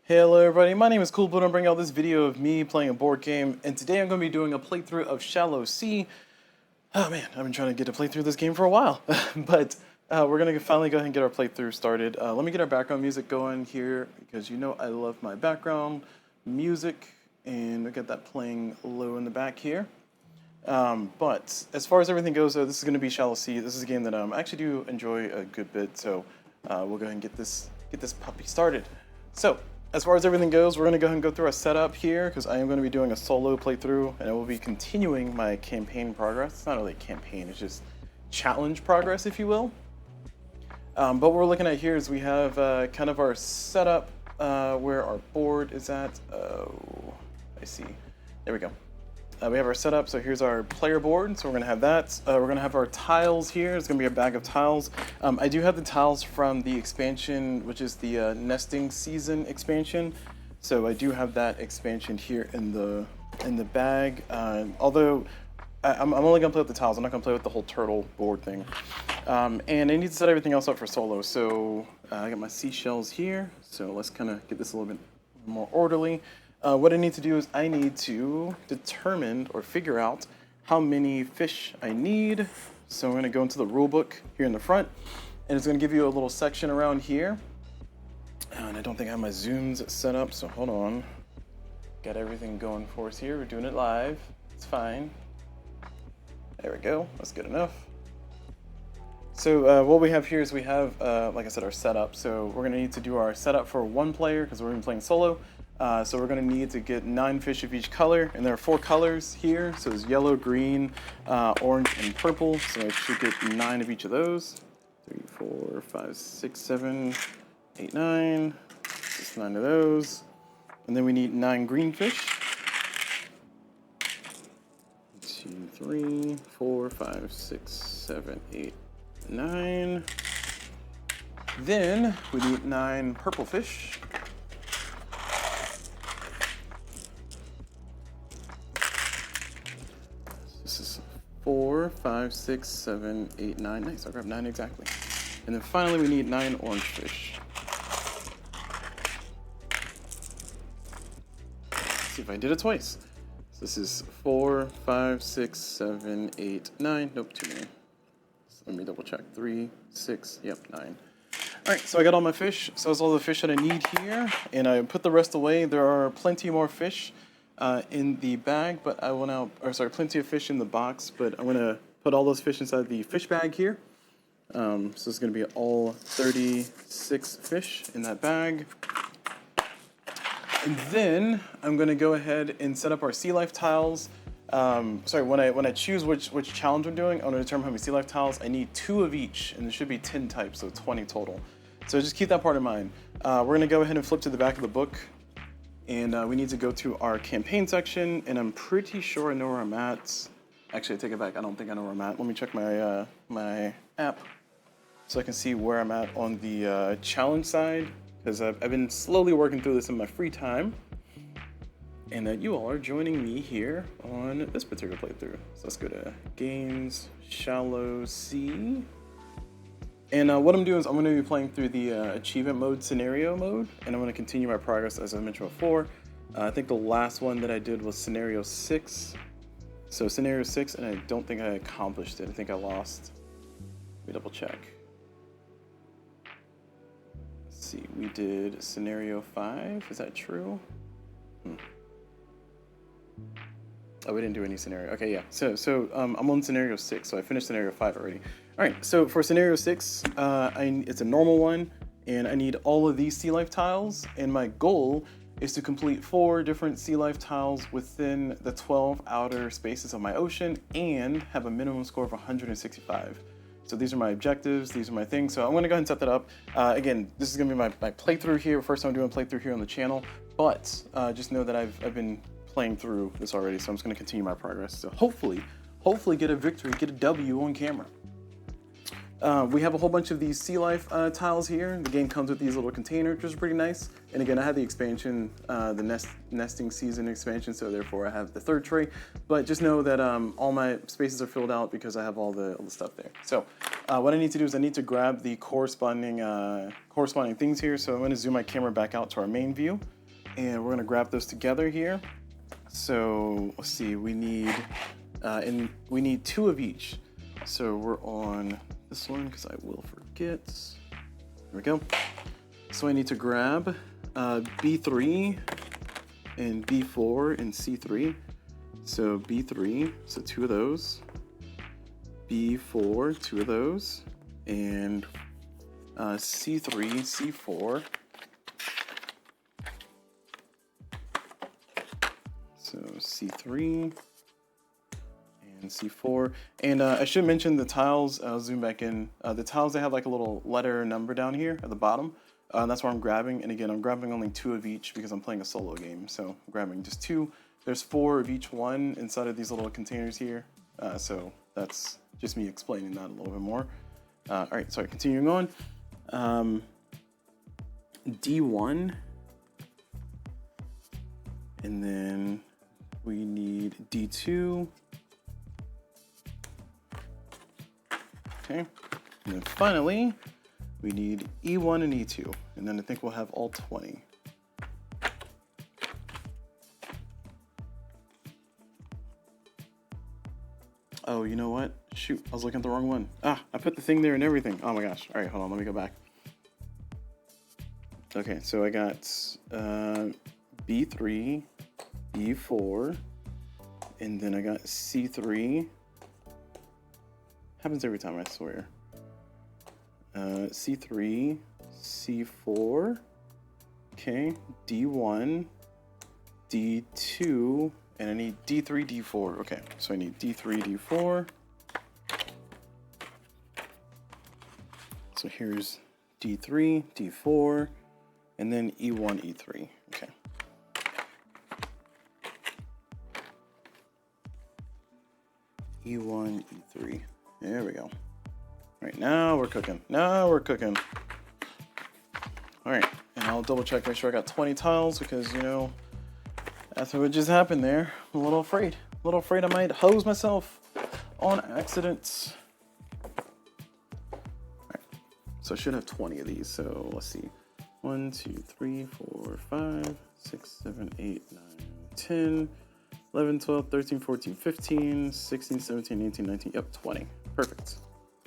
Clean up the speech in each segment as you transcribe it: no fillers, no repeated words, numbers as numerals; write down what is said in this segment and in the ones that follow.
Hello everybody, my name is CulBlu and I'm bringing out this video of me playing a board game, and today I'm going to be doing a playthrough of Shallow Sea. Oh man, I've been trying to get to play through this game for a while, but we're going to finally go ahead and get our playthrough started. Let me get our background music going here, because you know I love my background music, and we got that playing low in the back here. But as far as everything goes, this is going to be Shallow Sea. This is a game that I actually do enjoy a good bit, so we'll go ahead and get this puppy started. So, as far as everything goes, we're going to go ahead and go through our setup here, because I am going to be doing a solo playthrough, and I will be continuing my campaign progress. It's not really a campaign, it's just challenge progress, if you will. But what we're looking at here is we have kind of our setup where our board is at. Oh, I see. There we go. We have our setup, so here's our player board, so we're going to have that. We're going to have our tiles here. It's going to be a bag of tiles. I do have the tiles from the expansion, which is the nesting season expansion. So I do have that expansion here in the bag. Although I'm only going to play with the tiles. I'm not going to play with the whole turtle board thing. And I need to set everything else up for solo. So I got my seashells here. So let's kind of get this a little bit more orderly. What I need to do is I need to determine or figure out how many fish I need. So I'm going to go into the rule book here in the front, and it's going to give you a little section around here. And I don't think I have my zooms set up, so hold on. Got everything going for us here. We're doing it live. It's fine. There we go. That's good enough. So what we have here is we have, like I said, our setup. So we're going to need to do our setup for one player because we're going to be playing solo. So we're going to need to get 9 fish of each color, and there are 4 colors here. So there's yellow, green, orange, and purple. So I should get 9 of each of those. 3, 4, 5, 6, 7, 8, 9. Just 9 of those. And then we need 9 green fish. 2, 3, 4, 5, 6, 7, 8, 9. Then we need 9 purple fish. This is 4, 5, 6, 7, 8, 9. Nice, I grabbed 9 exactly. And then finally we need 9 orange fish. Let's see if I did it twice. So this is 4, 5, 6, 7, 8, 9. Nope, too many. So let me double check. 3, 6, yep, 9. All right, so I got all my fish. So that's all the fish that I need here. And I put the rest away. There are plenty more fish in the bag, but I will now, or sorry, plenty of fish in the box, but I'm going to put all those fish inside the fish bag here. So it's going to be all 36 fish in that bag. And then I'm going to go ahead and set up our sea life tiles. Sorry, when I choose which challenge I'm doing, I want to determine how many sea life tiles. I need 2 of each, and there should be 10 types, so 20 total. So just keep that part in mind. We're going to go ahead and flip to the back of the book, and we need to go to our campaign section, and I'm pretty sure I know where I'm at. Actually, I take it back. I don't think I know where I'm at. Let me check my my app so I can see where I'm at on the challenge side, because I've been slowly working through this in my free time, and that you all are joining me here on this particular playthrough. So let's go to Games, Shallow Sea. And what I'm doing is I'm going to be playing through the achievement mode, scenario mode, and I'm going to continue my progress as I mentioned before. I think the last one that I did was scenario 6. So scenario 6, and I don't think I accomplished it. I think I lost. Let me double check. Let's see, we did scenario 5. Is that true? Oh, we didn't do any scenario. Okay, yeah. So I'm on scenario 6, so I finished scenario 5 already. All right, so for scenario 6, it's a normal one, and I need all of these sea life tiles, and my goal is to complete 4 different sea life tiles within the 12 outer spaces of my ocean and have a minimum score of 165. So these are my objectives, these are my things, so I'm gonna go ahead and set that up. Again, this is gonna be my playthrough here, first time I'm doing a playthrough here on the channel, but just know that I've been playing through this already, so I'm just gonna continue my progress. So hopefully get a victory, get a W on camera. We have a whole bunch of these sea life tiles here. The game comes with these little containers, which is pretty nice. And again, I had the expansion, the nesting season expansion, so therefore I have the 3rd tray. But just know that all my spaces are filled out because I have all the stuff there. So what I need to do is I need to grab the corresponding things here. So I'm going to zoom my camera back out to our main view. and we're gonna grab those together here. So let's see, we need two of each. So we're on this one because I will forget. There we go. So I need to grab B3 and B4 and C3. So B3, so two of those. B4, two of those, and C3, C4. So C3 and C4. And I should mention the tiles. I'll zoom back in. The tiles, they have like a little letter number down here at the bottom. That's what I'm grabbing. And again, I'm grabbing only two of each because I'm playing a solo game. So I'm grabbing just two. There's four of each one inside of these little containers here. So that's just me explaining that a little bit more. All right, sorry, continuing on. D1. And then we need D2. Okay, and then finally, we need E1 and E2. And then I think we'll have all 20. Oh, you know what? Shoot, I was looking at the wrong one. Ah, I put the thing there and everything. Oh my gosh. All right, hold on, let me go back. Okay, so I got B3, B4, and then I got C3. Happens every time, I swear. C3, C4, okay, D1, D2, and I need D3, D4. Okay, so I need D3, D4. So here's D3, D4, and then E1, E3. Okay. E1, E3. There we go. All right, now we're cooking. Now we're cooking. All right, and I'll double check, make sure I got 20 tiles because, you know, after what just happened there, I'm a little afraid. A little afraid I might hose myself on accident. All right, so I should have 20 of these. So let's see. 1, 2, 3, 4, 5, 6, 7, 8, 9, 10, 11, 12, 13, 14, 15, 16, 17, 18, 19. Yep, 20. Perfect.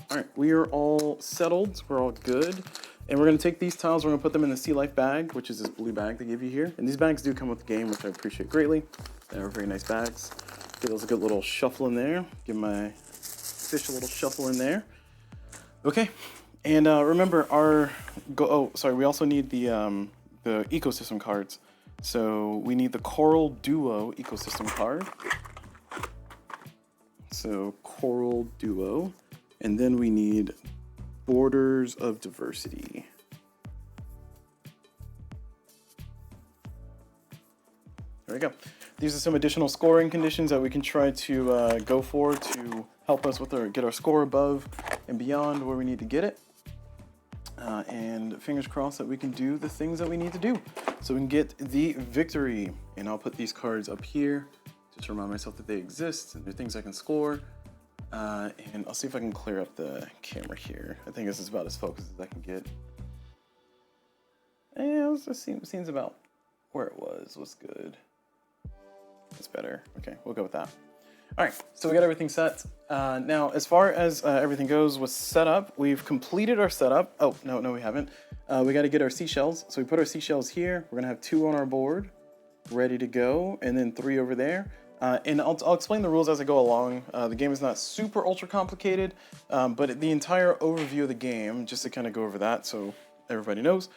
All right, we are all settled. We're all good. And we're gonna take these tiles, we're gonna put them in the Sea Life bag, which is this blue bag they give you here. And these bags do come with the game, which I appreciate greatly. They're very nice bags. Give those a good little shuffle in there. Give my fish a little shuffle in there. Okay, and remember we also need the ecosystem cards. So we need the Coral Duo ecosystem card. So Coral Duo, and then we need Borders of Diversity. There we go. These are some additional scoring conditions that we can try to go for to help us with get our score above and beyond where we need to get it. And fingers crossed that we can do the things that we need to do so we can get the victory. And I'll put these cards up here just to remind myself that they exist and they're things I can score. And I'll see if I can clear up the camera here. I think this is about as focused as I can get. Yeah, it seems about where it was. What's good? It's better. Okay, we'll go with that. All right, so we got everything set. Now, as far as everything goes with setup, we've completed our setup. Oh, no, we haven't. We got to get our seashells. So we put our seashells here. We're gonna have 2 on our board, ready to go, and then 3 over there. And I'll explain the rules as I go along. The game is not super ultra complicated, but the entire overview of the game, just to kind of go over that so everybody knows,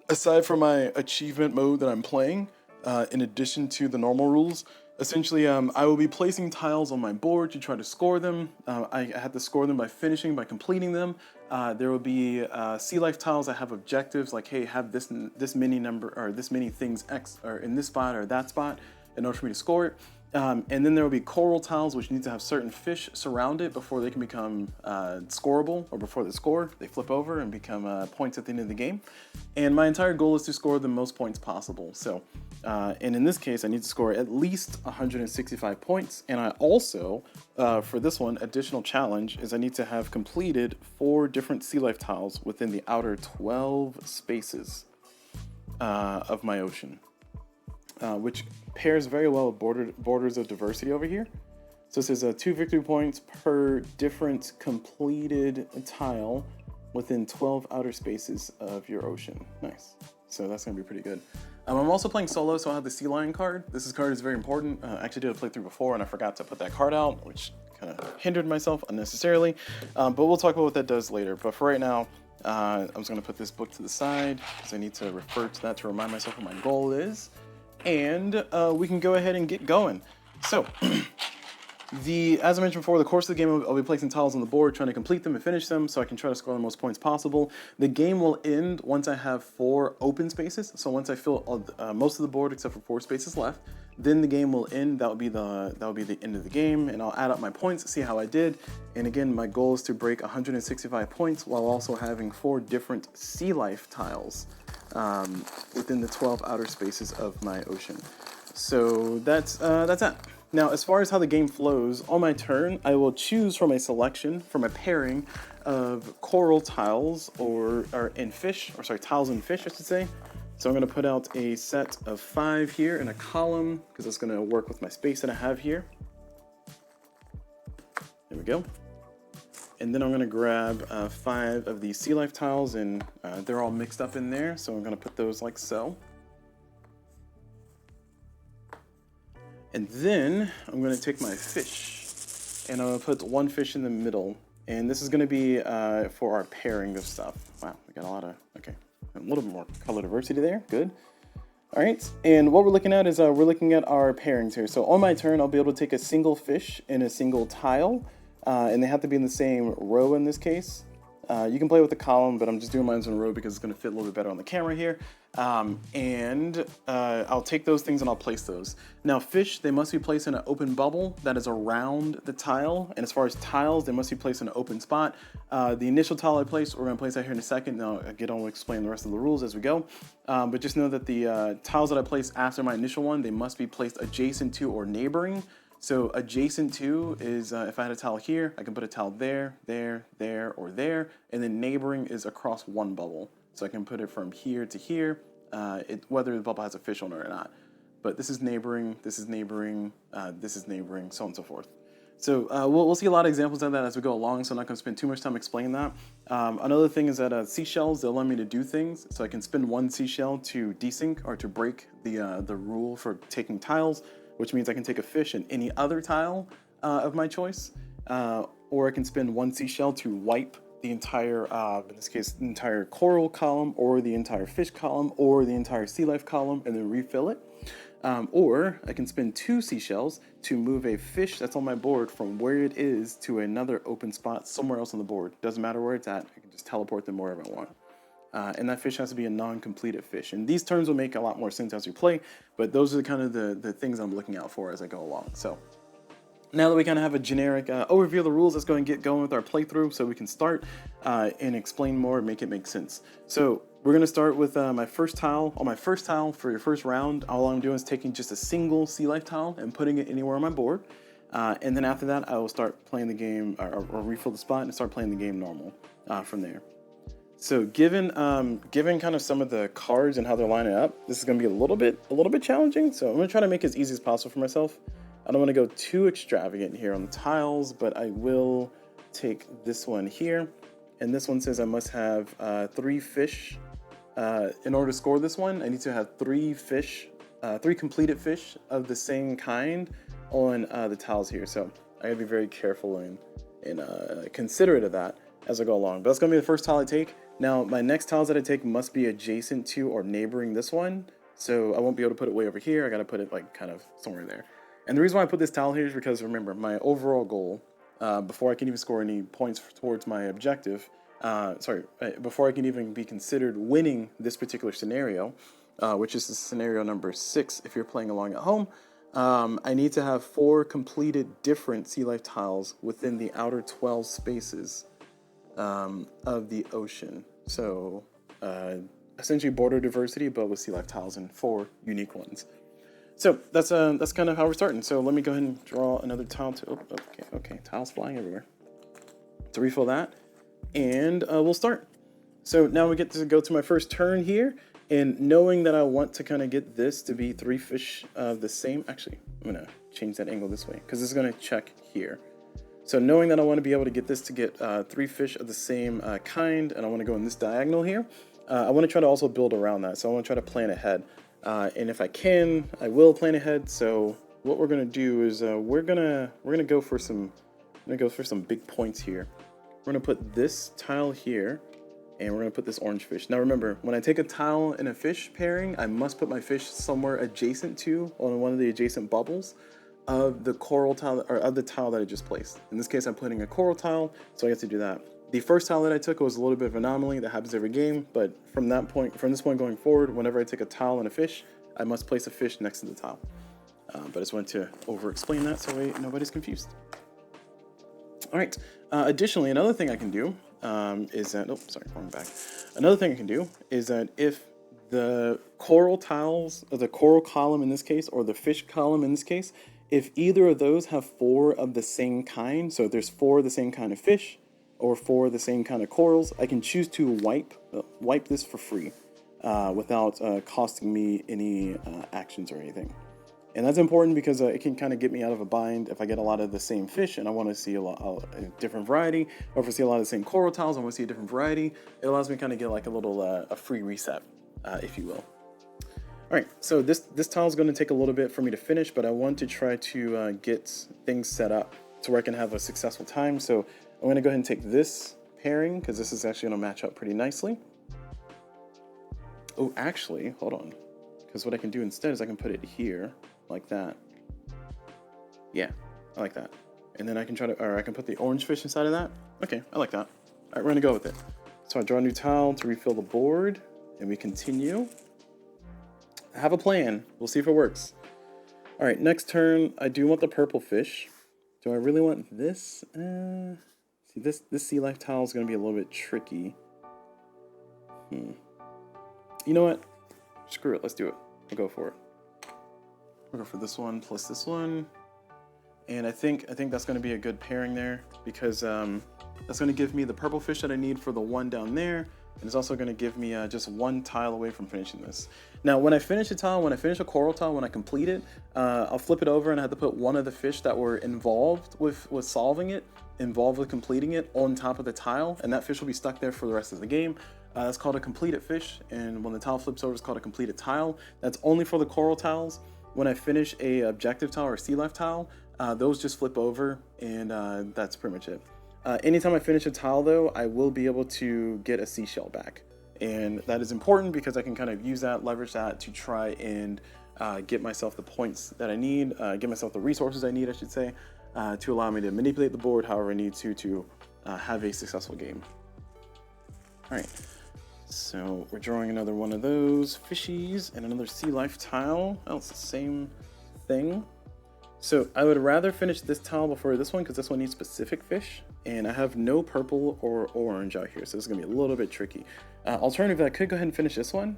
aside from my achievement mode that I'm playing, in addition to the normal rules, essentially I will be placing tiles on my board to try to score them. I have to score them by completing them. There will be Sea Life tiles that have objectives like, hey, have this many number or this many things X or in this spot or that spot in order for me to score it. And then there will be coral tiles, which need to have certain fish surround it before they can become scoreable, or before they score, they flip over and become points at the end of the game. And my entire goal is to score the most points possible. So, and in this case, I need to score at least 165 points. And I also, for this one, additional challenge is I need to have completed 4 different Sea Life tiles within the outer 12 spaces of my ocean. which pairs very well with borders of diversity over here. So it says 2 victory points per different completed tile within 12 outer spaces of your ocean. Nice. So that's gonna be pretty good. I'm also playing solo, so I have the sea lion card. This card is very important. I actually did a playthrough before and I forgot to put that card out, which kind of hindered myself unnecessarily. But we'll talk about what that does later. But for right now, I'm just gonna put this book to the side because I need to refer to that to remind myself what my goal is. And we can go ahead and get going. So, as I mentioned before, the course of the game, I'll be placing tiles on the board, trying to complete them and finish them so I can try to score the most points possible. The game will end once I have 4 open spaces. So once I fill most of the board except for 4 spaces left, then the game will end. That will be the end of the game, and I'll add up my points, see how I did. And again, my goal is to break 165 points while also having 4 different sea life tiles within the 12 outer spaces of my ocean. So that's that. Now, as far as how the game flows, on my turn, I will choose from a selection, from a pairing of coral tiles tiles and fish, I should say. So I'm gonna put out a set of 5 here in a column, because that's gonna work with my space that I have here. There we go. And then I'm gonna grab 5 of these sea life tiles, and they're all mixed up in there. So I'm gonna put those like so. And then I'm gonna take my fish and I'm gonna put 1 fish in the middle. And this is gonna be for our pairing of stuff. Wow, we got a little bit more color diversity there, good. All right, and what we're looking at is we're looking at our pairings here. So on my turn, I'll be able to take a single fish and a single tile, and they have to be in the same row in this case. You can play with the column, but I'm just doing mine in a row because it's gonna fit a little bit better on the camera here. I'll take those things and I'll place those. Now fish, they must be placed in an open bubble that is around the tile. And as far as tiles, they must be placed in an open spot. The initial tile I placed, we're gonna place that here in a second. Now again, I'll explain the rest of the rules as we go. But just know that the tiles that I placed after my initial one, they must be placed adjacent to or neighboring. So adjacent to is, if I had a tile here, I can put a tile there, there, or there, and then neighboring is across one bubble. So I can put it from here to here, whether the bubble has a fish on it or not. But this is neighboring, this is neighboring, this is neighboring, so on and so forth. So we'll see a lot of examples of that as we go along, so I'm not going to spend too much time explaining that. Another thing is that seashells, they'll allow me to do things. So I can spend 1 seashell to desync or to break the rule for taking tiles, which means I can take a fish in any other tile of my choice, or I can spend 1 seashell to wipe the entire, in this case, the entire coral column, or the entire fish column, or the entire sea life column, and then refill it. Or I can spend 2 seashells to move a fish that's on my board from where it is to another open spot somewhere else on the board. Doesn't matter where it's at, I can just teleport them wherever I want. And that fish has to be a non-completed fish. And these terms will make a lot more sense as we play, but those are kind of the things I'm looking out for as I go along. So now that we kind of have a generic overview of the rules, let's go and get going with our playthrough so we can start and explain more and make it make sense. So we're going to start with my first tile. On my first tile for your first round, all I'm doing is taking just a single sea life tile and putting it anywhere on my board. And then after that, I will start playing the game or refill the spot and start playing the game normal from there. So given kind of some of the cards and how they're lining up, this is going to be a little bit challenging. So I'm going to try to make it as easy as possible for myself. I don't want to go too extravagant here on the tiles, but I will take this one here. And this one says I must have 3 fish. In order to score this one, I need to have 3 fish, 3 completed fish of the same kind on the tiles here. So I gotta be very careful and considerate of that as I go along. But that's gonna be the first tile I take. Now my next tiles that I take must be adjacent to or neighboring this one. So I won't be able to put it way over here. I gotta put it like kind of somewhere there. And the reason why I put this tile here is because remember my overall goal, before I can even score any points towards my objective, before I can even be considered winning this particular scenario, which is the scenario number 6 if you're playing along at home, I need to have 4 completed different sea life tiles within the outer 12 spaces of the ocean. So essentially border diversity, but with sea life tiles and 4 unique ones. So that's kind of how we're starting. So let me go ahead and draw another tile to, okay, tiles flying everywhere. To refill that, and we'll start. So now we get to go to my first turn here, and knowing that I want to kind of get this to be 3 fish of the same, actually, I'm gonna change that angle this way, because this is gonna check here. So knowing that I want to be able to get this to get 3 fish of the same kind, and I want to go in this diagonal here, I want to try to also build around that. So I want to try to plan ahead. And if I can, I will plan ahead. So what we're gonna do is we're gonna go for some big points here. We're gonna put this tile here, and we're gonna put this orange fish. Now remember, when I take a tile and a fish pairing, I must put my fish somewhere adjacent to, on one of the adjacent bubbles of the coral tile, or of the tile that I just placed. In this case, I'm putting a coral tile, so I get to do that. The first tile that I took was a little bit of an anomaly that happens every game, but from this point going forward, whenever I take a tile and a fish, I must place a fish next to the tile. But I just wanted to over-explain that so nobody's confused. All right. Additionally, another thing I can do is that, oh, sorry, wrong back. Another thing I can do is that if the coral tiles, or the coral column in this case, or the fish column in this case, if either of those have 4 of the same kind, so if there's 4 of the same kind of fish, or 4 of the same kind of corals, I can choose to wipe this for free without costing me any actions or anything. And that's important because it can kind of get me out of a bind if I get a lot of the same fish and I want to see a different variety, or if I see a lot of the same coral tiles, I want to see a different variety. It allows me to kind of get like a little a free reset, if you will. All right, so this tile is going to take a little bit for me to finish, but I want to try to get things set up to where I can have a successful time. So I'm going to go ahead and take this pairing, because this is actually going to match up pretty nicely. Oh, actually, hold on. Because what I can do instead is I can put it here, like that. Yeah, I like that. And then I can I can put the orange fish inside of that. Okay, I like that. All right, we're going to go with it. So I draw a new tile to refill the board, and we continue. I have a plan. We'll see if it works. All right, next turn, I do want the purple fish. Do I really want this? See, this sea life tile is going to be a little bit tricky. You know what? Screw it. Let's do it. We'll go for it. We'll go for this one plus this one. And I think that's going to be a good pairing there, because that's going to give me the purple fish that I need for the one down there. And it's also going to give me just one tile away from finishing this. Now, when I finish a tile, when I finish a coral tile, when I complete it, I'll flip it over and I have to put one of the fish that were involved with solving it, involved with completing it, on top of the tile. And that fish will be stuck there for the rest of the game. That's called a completed fish. And when the tile flips over, it's called a completed tile. That's only for the coral tiles. When I finish a objective tile or sea life tile, those just flip over, and that's pretty much it. Anytime I finish a tile, though, I will be able to get a seashell back. And that is important because I can kind of use that, leverage that to try and get myself the points that I need, get myself the resources I need, I should say, to allow me to manipulate the board however I need to have a successful game. All right, so we're drawing another one of those fishies and another sea life tile. Oh, it's the same thing. So I would rather finish this tile before this one, because this one needs specific fish, and I have no purple or orange out here, so this is gonna be a little bit tricky. Alternatively, I could go ahead and finish this one,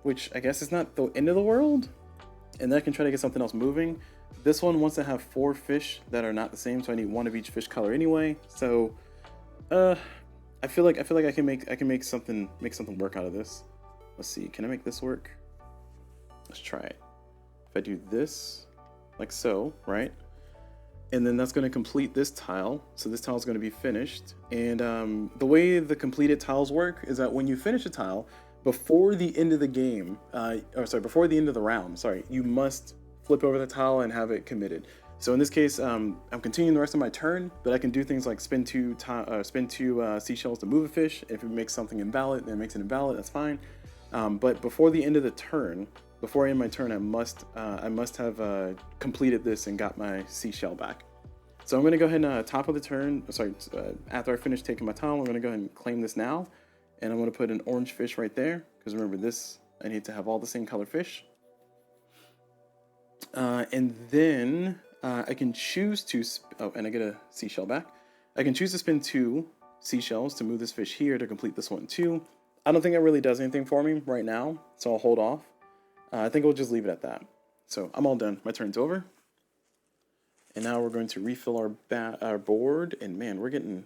which I guess is not the end of the world, and then I can try to get something else moving. This one wants to have 4 fish that are not the same, so I need 1 of each fish color anyway. So I feel like I can make something work out of this. Let's see, can I make this work? Let's try it. If I do this, like so, right? And then that's going to complete this tile. So this tile is going to be finished. And the way the completed tiles work is that when you finish a tile, before the end of the game, before the end of the round, you must flip over the tile and have it committed. So in this case, I'm continuing the rest of my turn, but I can do things like spin two seashells to move a fish. If it makes something invalid, then it makes it invalid, that's fine. But before the end of the turn, before I end my turn, I must have completed this and got my seashell back. So I'm going to go ahead and top of the turn, after I finish taking my tile, I'm going to go ahead and claim this now. And I'm going to put an orange fish right there, because remember this, I need to have all the same color fish. And then I can choose to, and I get a seashell back. I can choose to spin 2 seashells to move this fish here to complete this one too. I don't think it really does anything for me right now, so I'll hold off. I think we'll just leave it at that. So I'm all done. My turn's over. And now we're going to refill our board. And man, we're getting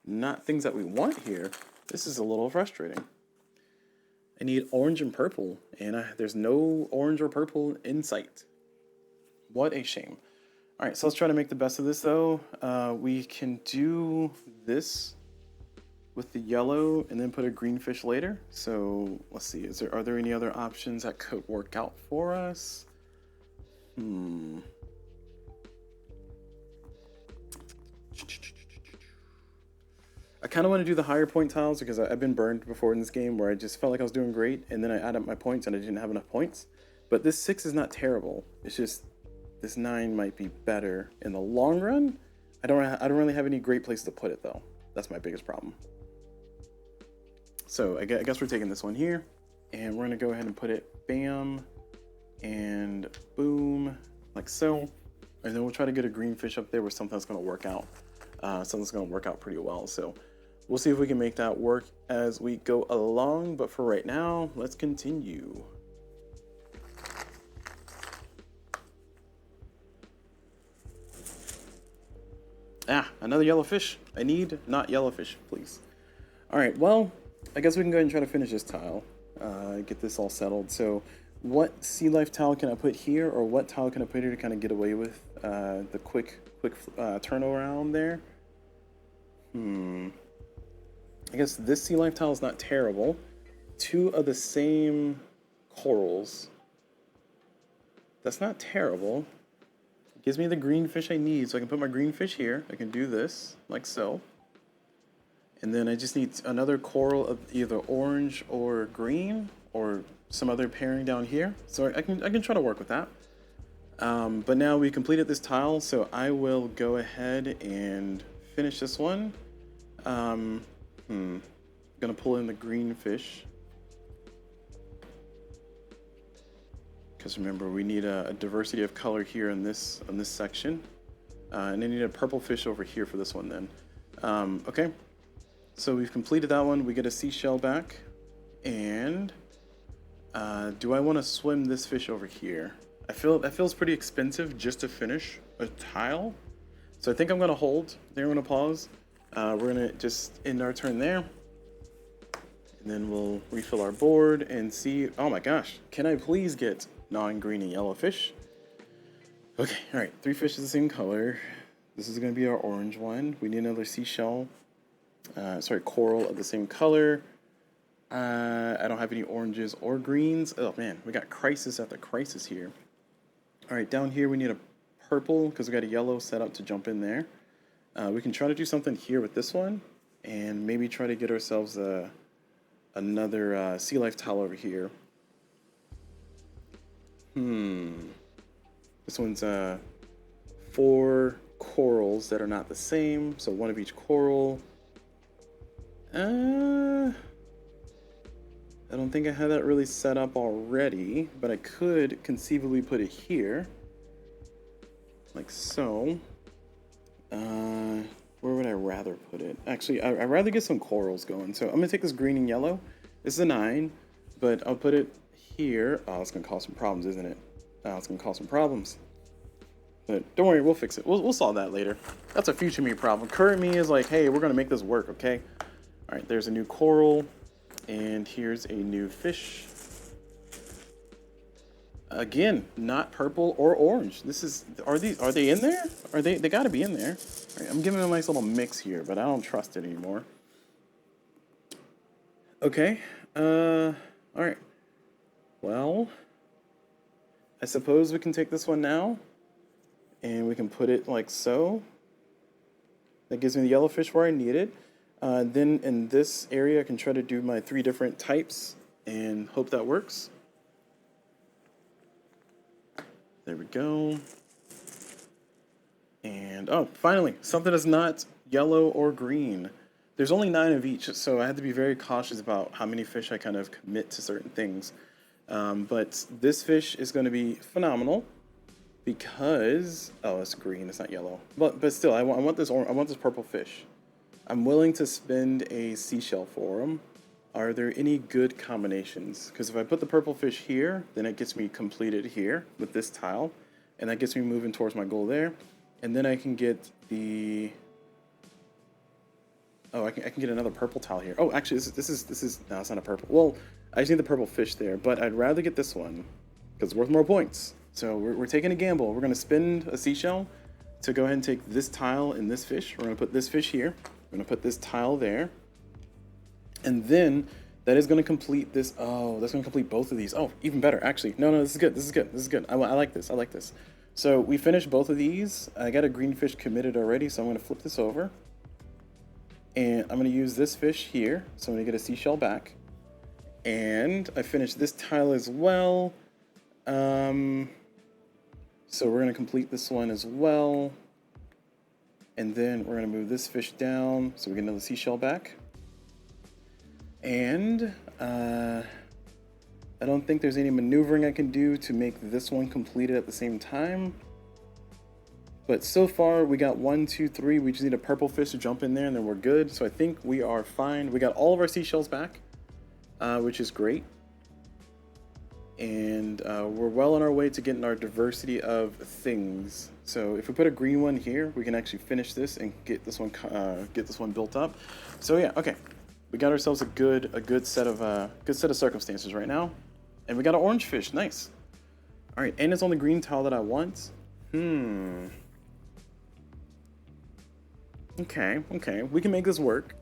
not things that we want here. This is a little frustrating. I need orange and purple, and there's no orange or purple in sight. What a shame. All right, so let's try to make the best of this, though. We can do this with the yellow and then put a green fish later. So let's see, are there any other options that could work out for us? I kind of want to do the higher point tiles because I've been burned before in this game where I just felt like I was doing great and then I add up my points and I didn't have enough points. But this 6 is not terrible. It's just this 9 might be better in the long run. I don't really have any great place to put it though. That's my biggest problem. So I guess we're taking this one here and we're gonna go ahead and put it bam and boom like so. And then we'll try to get a green fish up there with something that's gonna work out. Something's gonna work out pretty well. So we'll see if we can make that work as we go along. But for right now, let's continue. Another yellow fish. I need not yellow fish, please. All right, well, I guess we can go ahead and try to finish this tile. Get this all settled. So what sea life tile can I put here, or what tile can I put here to kind of get away with the quick turnaround there? I guess this sea life tile is not terrible. 2 of the same corals. That's not terrible. It gives me the green fish I need, so I can put my green fish here. I can do this, like so. And then I just need another coral of either orange or green, or some other pairing down here. So I can try to work with that. But now we completed this tile, so I will go ahead and finish this one. Gonna pull in the green fish. Because remember, we need a diversity of color here in this section. And I need a purple fish over here for this one then. Okay, so we've completed that one. We get a seashell back. And do I want to swim this fish over here? I feel that feels pretty expensive just to finish a tile. So I think I'm gonna hold. There, I'm gonna pause. We're gonna just end our turn there. And then we'll refill our board and see. Oh my gosh, can I please get non-green and yellow fish? Okay, all right, 3 fish is the same color. This is gonna be our orange one. We need another seashell. Coral of the same color. I don't have any oranges or greens. Oh man, we got crisis after crisis here. All right, down here we need a purple because we got a yellow set up to jump in there. We can try to do something here with this one and maybe try to get ourselves another sea life tile over here. This one's 4 corals that are not the same, so 1 of each coral. I don't think I have that really set up already, but I could conceivably put it here, like so. Where would I rather put it? Actually, I'd rather get some corals going. So I'm gonna take this green and yellow. This is a 9, but I'll put it here. Oh, it's gonna cause some problems, isn't it? Oh, it's gonna cause some problems. But don't worry, we'll fix it. We'll solve that later. That's a future me problem. Current me is like, hey, we're gonna make this work, okay? All right, there's a new coral, and here's a new fish. Again, not purple or orange. Are they in there? They gotta be in there. All right, I'm giving it a nice little mix here, but I don't trust it anymore. Okay, all right. Well, I suppose we can take this one now, and we can put it like so. That gives me the yellow fish where I need it. Then in this area, I can try to do my 3 different types and hope that works. There we go. And, oh, finally, something that's not yellow or green. There's only 9 of each, so I had to be very cautious about how many fish I kind of commit to certain things. But this fish is going to be phenomenal because, oh, it's green, it's not yellow. But still, I want this purple fish. I'm willing to spend a seashell for him. Are there any good combinations? Because if I put the purple fish here, then it gets me completed here with this tile, and that gets me moving towards my goal there. And then I can get the Oh, I can get another purple tile here. Oh, actually, this is no, it's not a purple. Well, I just need the purple fish there, but I'd rather get this one because it's worth more points. So we're taking a gamble. We're gonna spend a seashell to go ahead and take this tile and this fish. We're gonna put this fish here. We're gonna put this tile there, and then that is gonna complete this. Oh, that's gonna complete both of these. Oh, even better, actually. No, no, this is good. This is good. This is good. I like this. I like this. So we finished both of these. I got a green fish committed already, so I'm gonna flip this over. And I'm going to use this fish here, so I'm going to get a seashell back. And I finished this tile as well. So we're going to complete this one as well. And then we're going to move this fish down, so we get another seashell back. And I don't think there's any maneuvering I can do to make this one completed at the same time. But so far, we got 1, 2, 3. We just need a purple fish to jump in there, and then we're good. So I think we are fine. We got all of our seashells back, which is great. And we're well on our way to getting our diversity of things. So if we put a green one here, we can actually finish this and get this one built up. So yeah, okay. We got ourselves a good set of circumstances right now, and we got an orange fish. Nice. All right, and it's on the green tile that I want. Okay, we can make this work.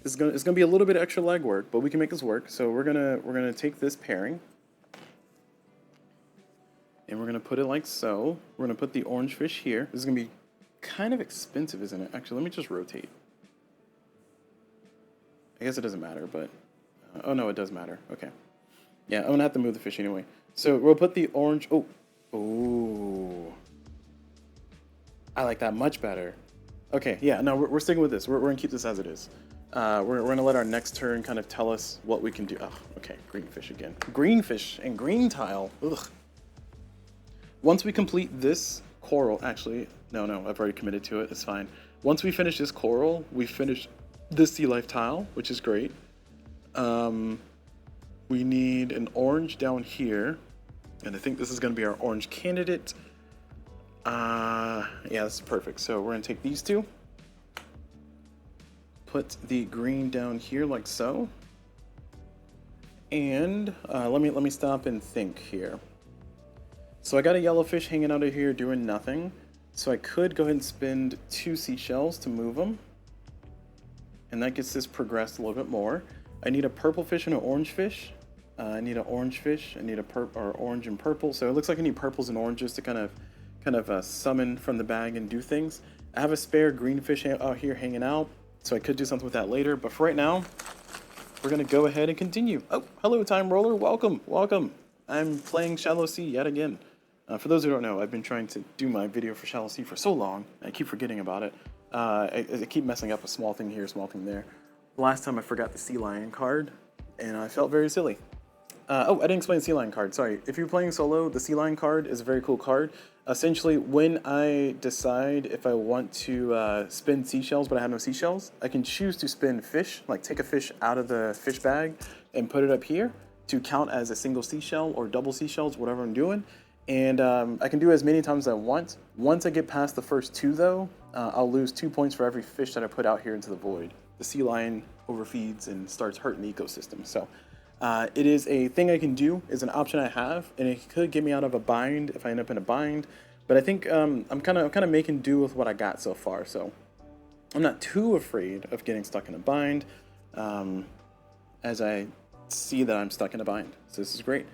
It's gonna be a little bit of extra legwork, but we can make this work. So we're gonna take this pairing, and we're gonna put it like so. We're gonna put the orange fish here. This is gonna be kind of expensive, isn't it? Actually, let me just rotate. I guess it doesn't matter, but oh no, it does matter. Okay, yeah, I'm gonna have to move the fish anyway. So we'll put the orange. Oh, I like that much better. Okay, yeah, no, we're sticking with this. We're gonna keep this as it is. We're gonna let our next turn kind of tell us what we can do. Oh, okay, green fish again. Green fish and green tile. Ugh. Once we complete this coral, actually, no, I've already committed to it. It's fine. Once we finish this coral, we finish this sea life tile, which is great. We need an orange down here, and I think this is gonna be our orange candidate. Yeah, this is perfect. So we're gonna take these two, put the green down here like so, and let me stop and think here. So I got a yellow fish hanging out of here doing nothing, so I could go ahead and spend 2 seashells to move them, and that gets this progressed a little bit more. I need a purple fish and an orange fish. I need an orange fish. I need orange and purple. So it looks like I need purples and oranges to kind of summon from the bag and do things. I have a spare green fish out here hanging out, so I could do something with that later. But for right now, we're gonna go ahead and continue. Oh, hello, Time Roller. Welcome. I'm playing Shallow Sea yet again. For those who don't know, I've been trying to do my video for Shallow Sea for so long. I keep forgetting about it. I keep messing up a small thing here, small thing there. Last time I forgot the sea lion card, and I felt very silly. I didn't explain the sea lion card. Sorry. If you're playing solo, the sea lion card is a very cool card. Essentially, when I decide if I want to spin seashells, but I have no seashells, I can choose to spin fish, like take a fish out of the fish bag and put it up here to count as a single seashell or double seashells, whatever I'm doing. And I can do it as many times as I want. Once I get past the first 2, though, I'll lose 2 points for every fish that I put out here into the void. The sea lion overfeeds and starts hurting the ecosystem. So it is a thing I can do, is an option I have, and it could get me out of a bind if I end up in a bind. But I think I'm kind of making do with what I got so far. So I'm not too afraid of getting stuck in a bind, as I see that I'm stuck in a bind. So this is great.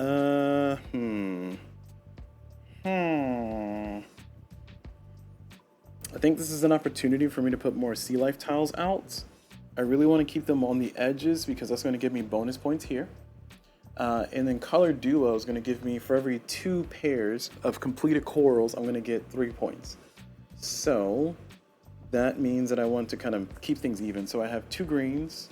I think this is an opportunity for me to put more sea life tiles out. I really want to keep them on the edges because that's going to give me bonus points here. And then color duo is going to give me, for every 2 pairs of completed corals, I'm going to get 3 points. So that means that I want to kind of keep things even. So I have 2 greens,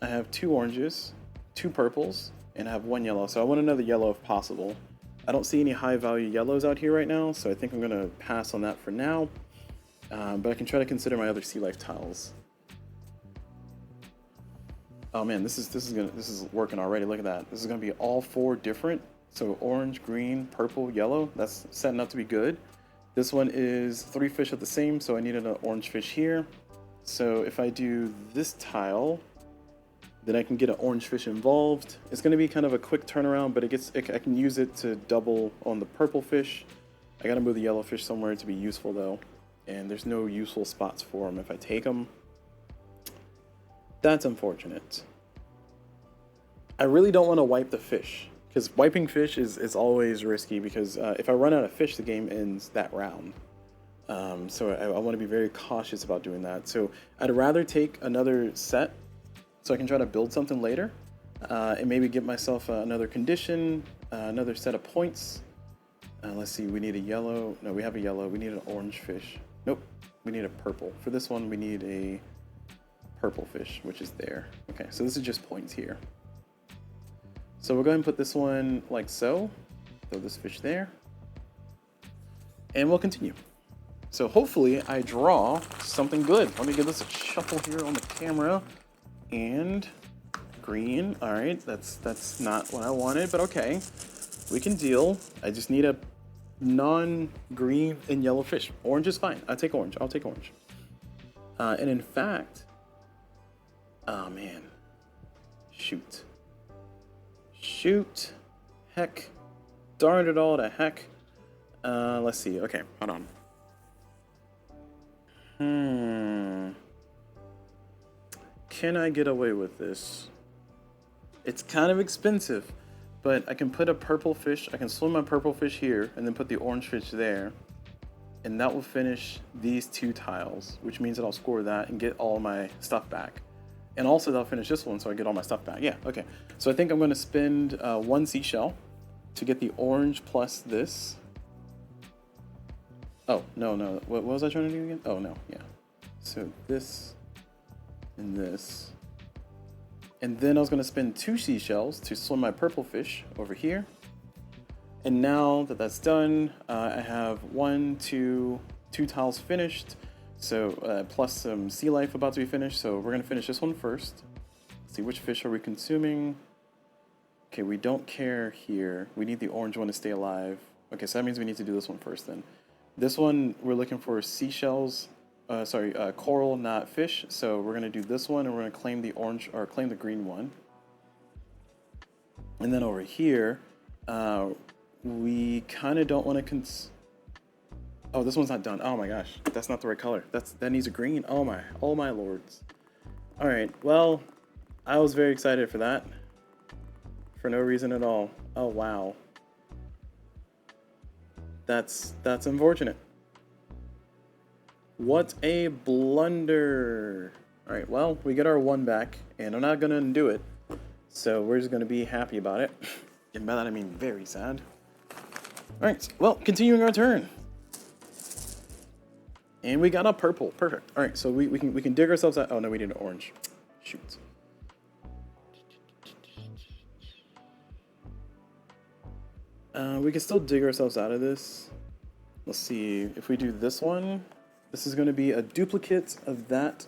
I have 2 oranges, 2 purples, and I have 1 yellow. So I want another yellow if possible. I don't see any high value yellows out here right now, so I think I'm going to pass on that for now. But I can try to consider my other sea life tiles. Oh man, this is working already. Look at that. This is gonna be all 4 different. So orange, green, purple, yellow. That's setting up to be good. This one is 3 fish of the same, so I needed an orange fish here. So if I do this tile, then I can get an orange fish involved. It's going to be kind of a quick turnaround, but I can use it to double on the purple fish. I got to move the yellow fish somewhere to be useful though, and there's no useful spots for them if I take them. That's unfortunate. I really don't want to wipe the fish, because wiping fish is always risky, because if I run out of fish, the game ends that round. So I want to be very cautious about doing that. So I'd rather take another set so I can try to build something later, and maybe get myself another condition, another set of points. Let's see, we need a yellow. No, we have a yellow. We need an orange fish. Nope, we need a purple. For this one, we need a purple fish, which is there. Okay, so this is just points here. So we'll go ahead and put this one like so. Throw this fish there. And we'll continue. So hopefully I draw something good. Let me give this a shuffle here on the camera. And green. All right, that's not what I wanted, but okay. We can deal. I just need a non-green and yellow fish. Orange is fine. I'll take orange. And in fact, oh man, shoot. Heck, darn it all to heck. Let's see. Okay, hold on. Can I get away with this? It's kind of expensive, but I can put a purple fish. I can swim my purple fish here and then put the orange fish there, and that will finish these two tiles, which means that I'll score that and get all my stuff back. And also that'll finish this one, so I get all my stuff back. Yeah, okay. So I think I'm going to spend one seashell to get the orange plus this. Oh, no. What was I trying to do again? Oh, no, yeah. So this and this. And then I was going to spend 2 seashells to swim my purple fish over here. And now that that's done, I have 2 tiles finished. So plus some sea life about to be finished. So we're going to finish this one first. Let's see, which fish are we consuming? Okay, we don't care here. We need the orange one to stay alive. Okay, so that means we need to do this one first then. This one, we're looking for seashells. Coral, not fish. So we're going to do this one, and we're going to claim the orange, or claim the green one. And then over here, we kind of don't want to oh, this one's not done. Oh my gosh, that's not the right color. That needs a green. Oh my lords. All right, well, I was very excited for that. For no reason at all. Oh wow. That's unfortunate. What a blunder. All right, well, we get our 1 back, and I'm not gonna undo it. So we're just gonna be happy about it. And by that I mean very sad. All right, well, continuing our turn. And we got a purple. Perfect. All right, so we can dig ourselves out. Oh no, we need an orange. Shoot. We can still dig ourselves out of this. Let's see if we do this one. This is going to be a duplicate of that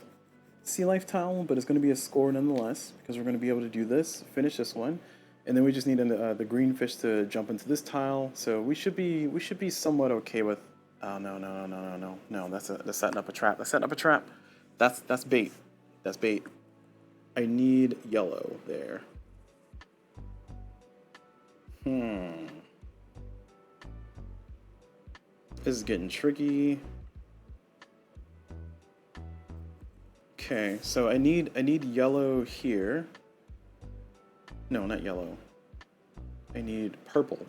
sea life tile, but it's going to be a score nonetheless, because we're going to be able to do this, finish this one, and then we just need the green fish to jump into this tile. So we should be somewhat okay with. Oh no! That's setting up a trap. That's bait. That's bait. I need yellow there. This is getting tricky. Okay, so I need yellow here. No, not yellow. I need purple.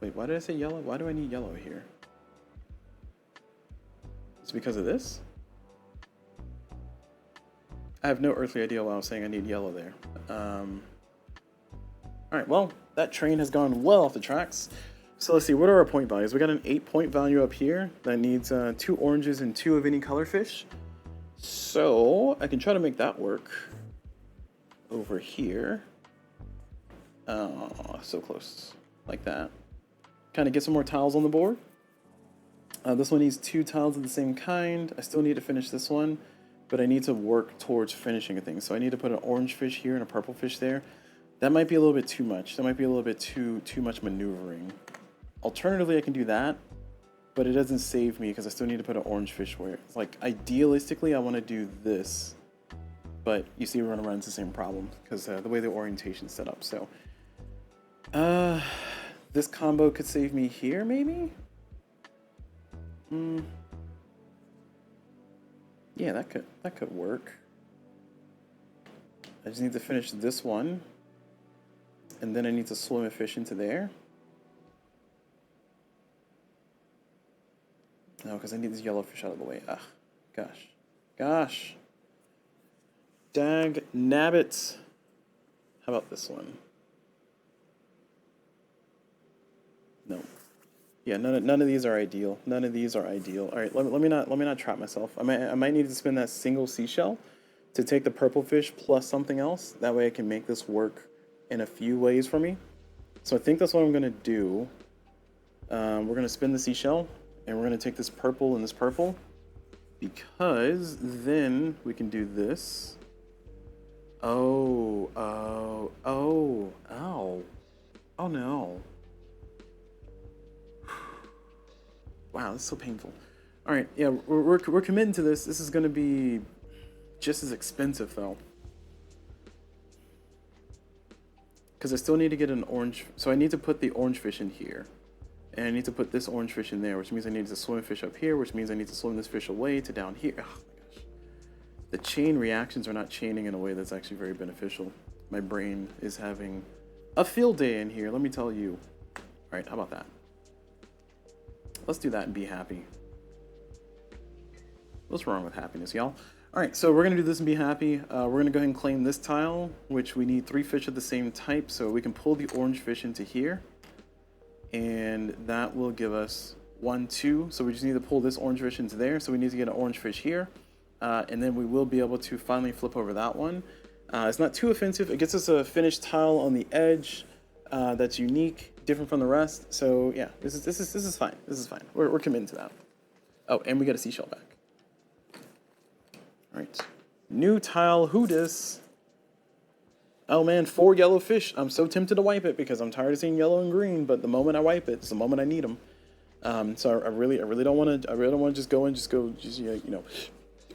Wait, why did I say yellow? Why do I need yellow here? It's because of this? I have no earthly idea why I was saying I need yellow there. Alright, well, that train has gone well off the tracks. So let's see, what are our point values? We got an 8-point value up here that needs 2 oranges and 2 of any color fish. So I can try to make that work over here. Oh, so close. Like that. Kind of get some more tiles on the board. This one needs 2 tiles of the same kind. I still need to finish this one, but I need to work towards finishing a thing. So I need to put an orange fish here and a purple fish there. That might be a little bit too much. That might be a little bit too much maneuvering. Alternatively, I can do that. but it doesn't save me because I still need to put an orange fish where it's like idealistically I want to do this, but you see we're gonna run into the same problem because the way the orientation's set up. So this combo could save me here maybe. Yeah, that could work. I just need to finish this one, and then I need to swim a fish into there. No, because I need this yellow fish out of the way. Ah, gosh. Dag nabbit. How about this one? No. Yeah, none of these are ideal. None of these are ideal. All right, let me not trap myself. I might need to spin that single seashell to take the purple fish plus something else. That way I can make this work in a few ways for me. So I think that's what I'm gonna do. We're gonna spin the seashell, and we're gonna take this purple and this purple, because then we can do this. Oh no. Wow, this is so painful. All right, yeah, we're committing to this. This is gonna be just as expensive though, because I still need to get an orange. So I need to put the orange fish in here, and I need to put this orange fish in there, which means I need to swim a fish up here, which means I need to swim this fish away to down here. Oh my gosh, the chain reactions are not chaining in a way that's actually very beneficial. My brain is having a field day in here, let me tell you. All right, how about that? Let's do that and be happy. What's wrong with happiness, y'all? All right, so we're gonna do this and be happy. We're gonna go ahead and claim this tile, which we need 3 fish of the same type, so we can pull the orange fish into here, and that will give us 1, 2. So we just need to pull this orange fish into there. So we need to get an orange fish here, and then we will be able to finally flip over that one. It's not too offensive. It gets us a finished tile on the edge that's unique, different from the rest. So yeah, this is fine. This is fine. We're committed to that. Oh, and we got a seashell back. All right, new tile. Who dis? Oh man, 4 yellow fish. I'm so tempted to wipe it because I'm tired of seeing yellow and green. But the moment I wipe it, it's the moment I need them. So I really don't want to just go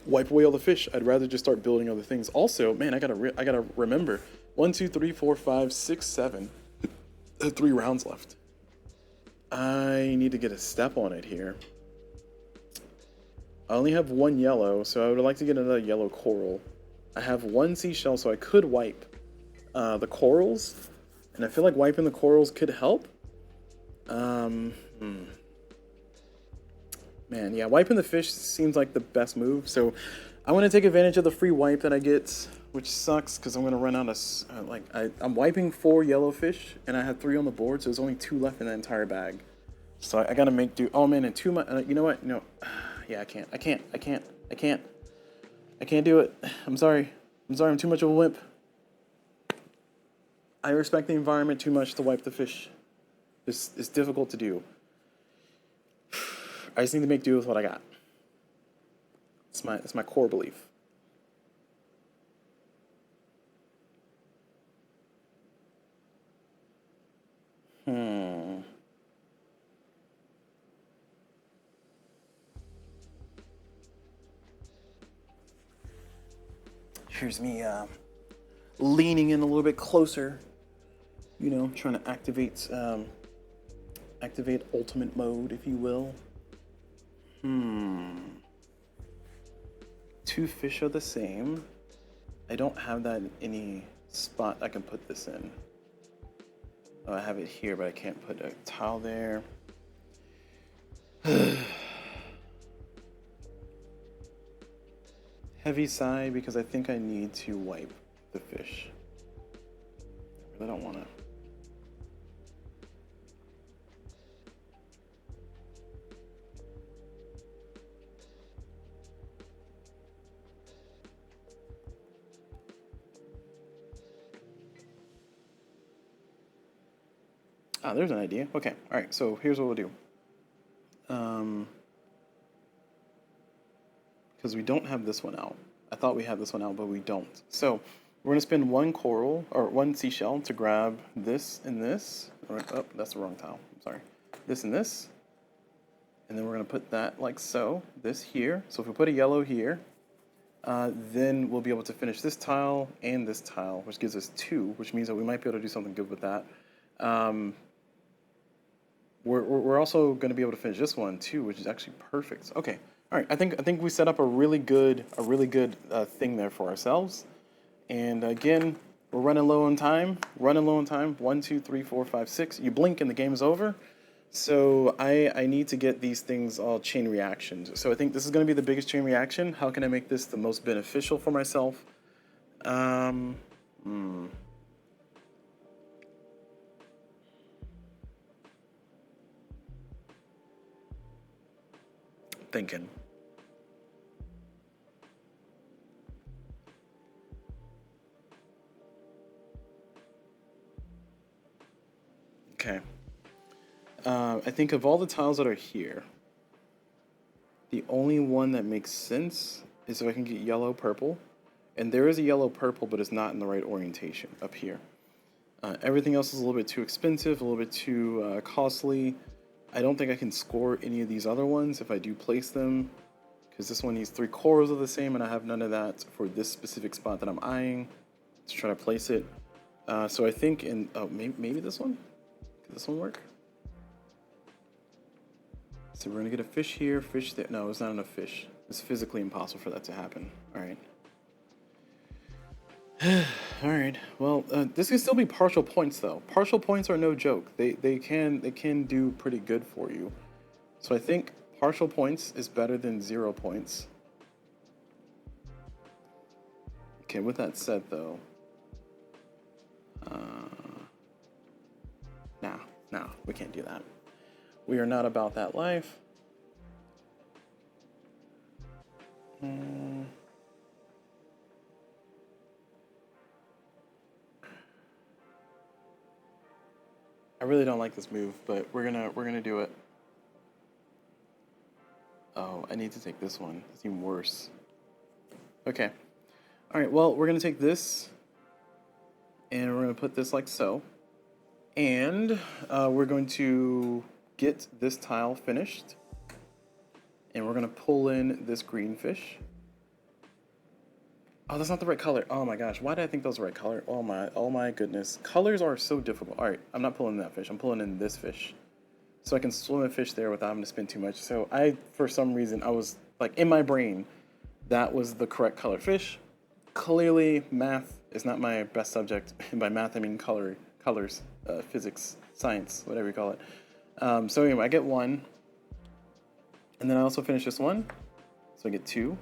wipe away all the fish. I'd rather just start building other things. Also, man, I gotta remember 1, 2, 3, 4, 5, 6, 7. 3 rounds left. I need to get a step on it here. I only have 1 yellow, so I would like to get another yellow coral. I have 1 seashell, so I could wipe the corals, and I feel like wiping the corals could help. Man, yeah, wiping the fish seems like the best move, so I want to take advantage of the free wipe that I get, which sucks because I'm going to run out of, I'm wiping 4 yellow fish, and I have 3 on the board, so there's only 2 left in the entire bag. So I got to make do. Oh man, and 2, you know what? No. Yeah, I can't do it. I'm sorry, I'm too much of a wimp. I respect the environment too much to wipe the fish. It's difficult to do. I just need to make do with what I got. It's my core belief. Here's me leaning in a little bit closer, you know, trying to activate ultimate mode, if you will. 2 fish are the same. I don't have that in any spot I can put this in. Oh, I have it here, but I can't put a tile there. Heavy sigh because I think I need to wipe the fish. I really don't want to. Ah, there's an idea. Okay, all right, so here's what we'll do. Because we don't have this one out. I thought we had this one out, but we don't. So we're gonna spend 1 coral, or 1 seashell to grab this and this. Oh, that's the wrong tile, I'm sorry. This and this. And then we're going to put that like so, this here. So if we put a yellow here, then we'll be able to finish this tile and this tile, which gives us 2, which means that we might be able to do something good with that. We're also going to be able to finish this one too, which is actually perfect. Okay, all right. I think we set up a really good thing there for ourselves. And again, we're running low on time. 1, 2, 3, 4, 5, 6. You blink and the game is over. So I need to get these things all chain reactions. So I think this is going to be the biggest chain reaction. How can I make this the most beneficial for myself? Thinking. Okay. I think of all the tiles that are here, the only one that makes sense is if I can get yellow purple. And there is a yellow purple, but it's not in the right orientation up here. Everything else is a little bit too expensive, a little bit too costly. I don't think I can score any of these other ones if I do place them, because this one needs 3 corals of the same, and I have none of that for this specific spot that I'm eyeing to try to place it. So I think in, maybe this one? Could this one work? So we're gonna get a fish here, fish there. No, it's not enough fish. It's physically impossible for that to happen. All right. All right. Well, this can still be partial points though. Partial points are no joke. They can do pretty good for you. So I think partial points is better than 0 points. Okay. With that said, though, no, we can't do that. We are not about that life. I really don't like this move, but we're gonna do it. Oh, I need to take this one. It's even worse. Okay. All right. Well, we're gonna take this, and we're gonna put this like so, and we're going to get this tile finished, and we're gonna pull in this green fish. Oh, that's not the right color. Oh my gosh, why did I think that was the right color? Oh my goodness. Colors are so difficult. All right, I'm not pulling that fish. I'm pulling in this fish. So I can swim a fish there without having to spend too much. So for some reason, I was like in my brain, that was the correct color fish. Clearly, math is not my best subject. And by math, I mean colors, physics, science, whatever you call it. So anyway, I get 1. And then I also finish this one. So I get 2.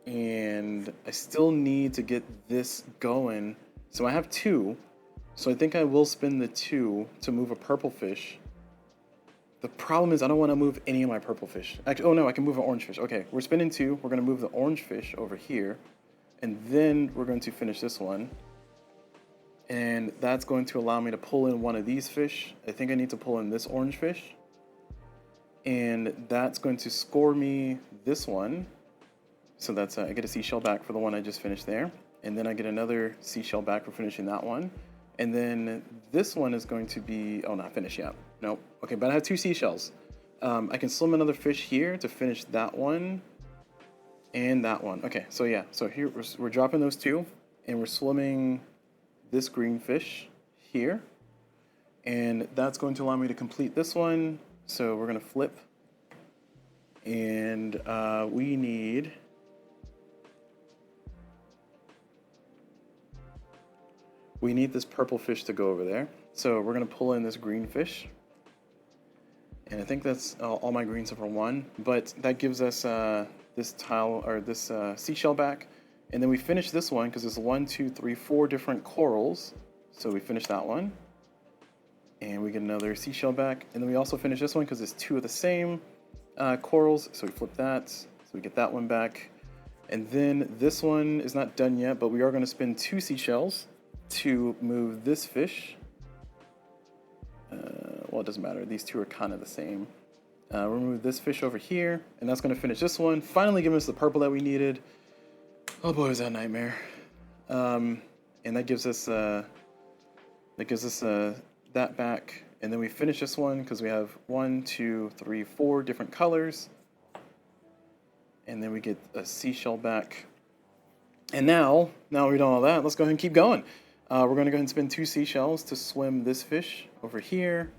And I still need to get this going. So I have 2. So I think I will spend the 2 to move a purple fish. The problem is I don't want to move any of my purple fish. Actually, oh no, I can move an orange fish. Okay, we're spending 2. We're going to move the orange fish over here. And then we're going to finish this one. And that's going to allow me to pull in one of these fish. I think I need to pull in this orange fish. And that's going to score me this one. So that's, I get a seashell back for the one I just finished there. And then I get another seashell back for finishing that one. And then this one is going to be, oh, not finished yet. Nope. Okay, but I have 2 seashells. I can swim another fish here to finish that one and that one. Okay, so yeah, so here we're dropping those 2, and we're swimming this green fish here. And that's going to allow me to complete this one. So we're going to flip. And we need... We need this purple fish to go over there. So we're going to pull in this green fish. And I think that's all my greens are for 1. But that gives us this tile, or this seashell back. And then we finish this one because there's 1, 2, 3, 4 different corals. So we finish that one. And we get another seashell back. And then we also finish this one because it's 2 of the same corals. So we flip that. So we get that one back. And then this one is not done yet, but we are going to spend 2 seashells to move this fish. Well, it doesn't matter. These 2 are kind of the same. We'll move this fish over here, and that's going to finish this one. Finally giving us the purple that we needed. Oh boy, was that a nightmare. And that gives us that back. And then we finish this one because we have 1, 2, 3, 4 different colors. And then we get a seashell back. And now we've done all that, let's go ahead and keep going. We're going to go ahead and spend 2 seashells to swim this fish over here.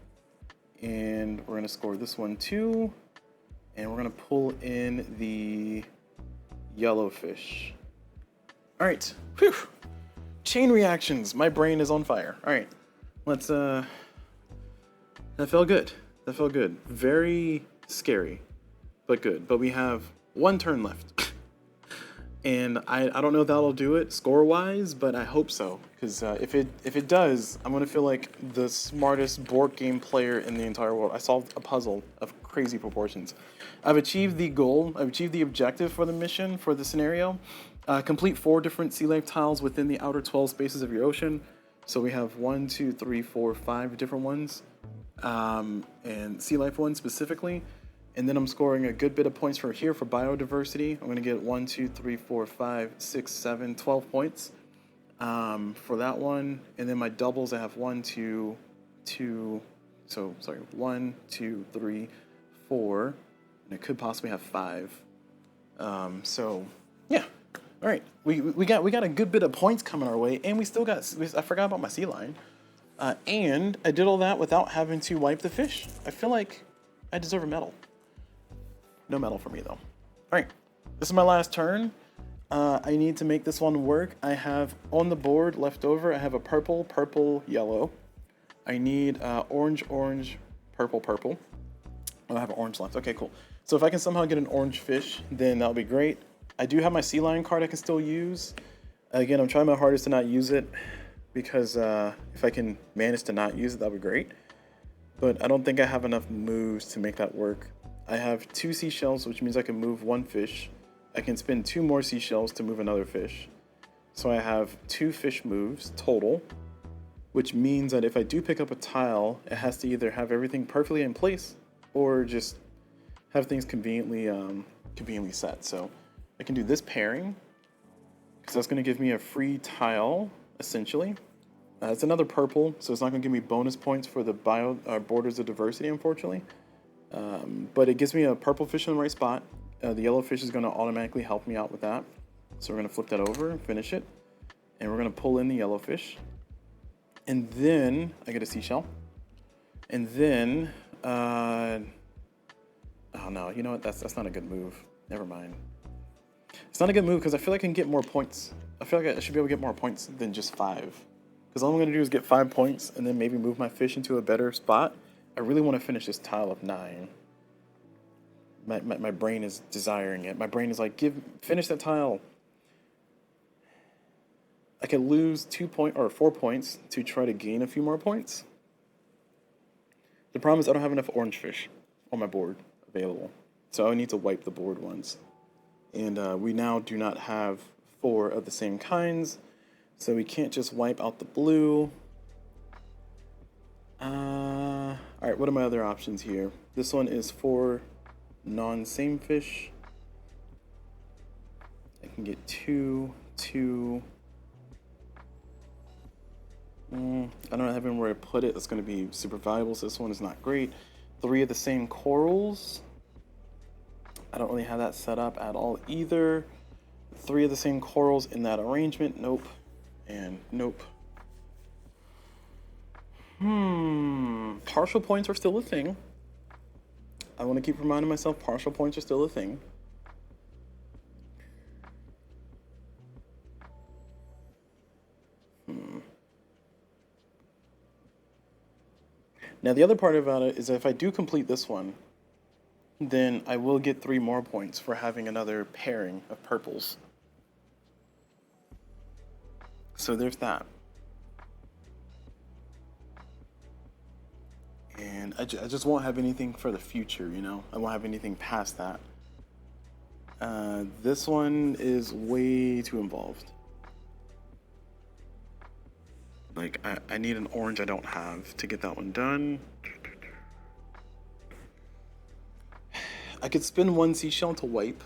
And we're going to score this one too. And we're going to pull in the yellow fish. All right. Whew. Chain reactions. My brain is on fire. All right. Let's, that felt good. That felt good. Very scary, but good. But we have 1 turn left. And I don't know if that'll do it score-wise, but I hope so. Because if it does, I'm going to feel like the smartest board game player in the entire world. I solved a puzzle of crazy proportions. I've achieved the goal. I've achieved the objective for the mission, for the scenario. Complete 4 different sea life tiles within the outer 12 spaces of your ocean. So we have 1, 2, 3, 4, 5 different ones. And sea life ones specifically. And then I'm scoring a good bit of points for here for biodiversity. I'm going to get 1, 2, 3, 4, 5, 6, 7, 12 points for that one. And then my doubles, I have 1, 2, 2, so sorry, 1, 2, 3, 4, and I could possibly have 5. So yeah, all right. We got a good bit of points coming our way, and we still got. I forgot about my sea lion, and I did all that without having to wipe the fish. I feel like I deserve a medal. No medal for me, though. All right, this is my last turn. I need to make this one work. I have on the board left over, I have a purple, purple, yellow. I need orange, orange, purple, purple. Oh, I have an orange left. Okay, cool. So if I can somehow get an orange fish, then that'll be great. I do have my sea lion card I can still use. Again, I'm trying my hardest to not use it because if I can manage to not use it, that'll be great. But I don't think I have enough moves to make that work. I have 2 seashells, which means I can move 1 fish. I can spend 2 more seashells to move another fish. So I have 2 fish moves total, which means that if I do pick up a tile, it has to either have everything perfectly in place or just have things conveniently set. So I can do this pairing because that's going to give me a free tile, essentially. It's another purple, so it's not going to give me bonus points for the borders of diversity, unfortunately. But it gives me a purple fish in the right spot. The yellow fish is going to automatically help me out with that. So we're going to flip that over and finish it. And we're going to pull in the yellow fish. And then I get a seashell. And then, oh no, you know what? That's not a good move. Never mind. It's not a good move because I feel like I can get more points. I feel like I should be able to get more points than just 5. Because all I'm going to do is get 5 points and then maybe move my fish into a better spot. I really want to finish this tile of 9. My brain is desiring it. My brain is like, finish that tile. I could lose 4 points to try to gain a few more points. The problem is I don't have enough orange fish on my board available. So I need to wipe the board once. And we now do not have 4 of the same kinds. So we can't just wipe out the blue. Alright, what are my other options here? This one is 4 non-same fish. I can get 2, 2. I don't have anywhere to put it. That's going to be super valuable, so this one is not great. 3 of the same corals. I don't really have that set up at all either. 3 of the same corals in that arrangement. Nope. And nope. Partial points are still a thing. I want to keep reminding myself partial points are still a thing. Now the other part about it is that if I do complete this one, then I will get 3 more points for having another pairing of purples. So there's that. And I just won't have anything for the future, you know? I won't have anything past that. This one is way too involved. Like, I need an orange I don't have to get that one done. I could spin 1 seashell to wipe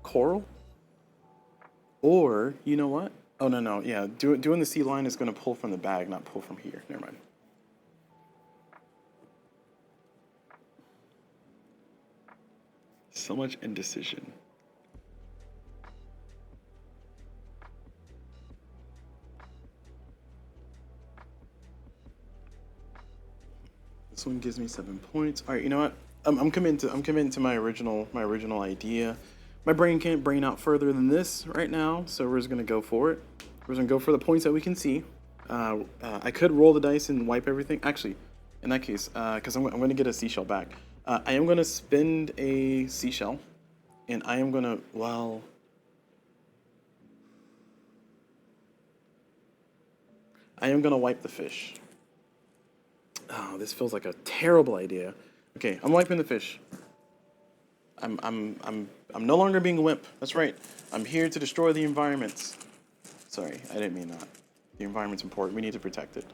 coral. Or, you know what? Oh, no, yeah. Doing the sea line is going to pull from the bag, not pull from here. Never mind. so much indecision. This one gives me 7 points. All right, you know what? I'm committing to my original idea. My brain can't brain out further than this right now, so we're just gonna go for it. We're just gonna go for the points that we can see. I could roll the dice and wipe everything. Actually, in that case, because I'm going to get a seashell back. I am going to spend a seashell, and I am going to, well... I am going to wipe the fish. Oh, this feels like a terrible idea. Okay, I'm wiping the fish. I'm no longer being a wimp. That's right. I'm here to destroy the environment. Sorry, I didn't mean that. The environment's important. We need to protect it.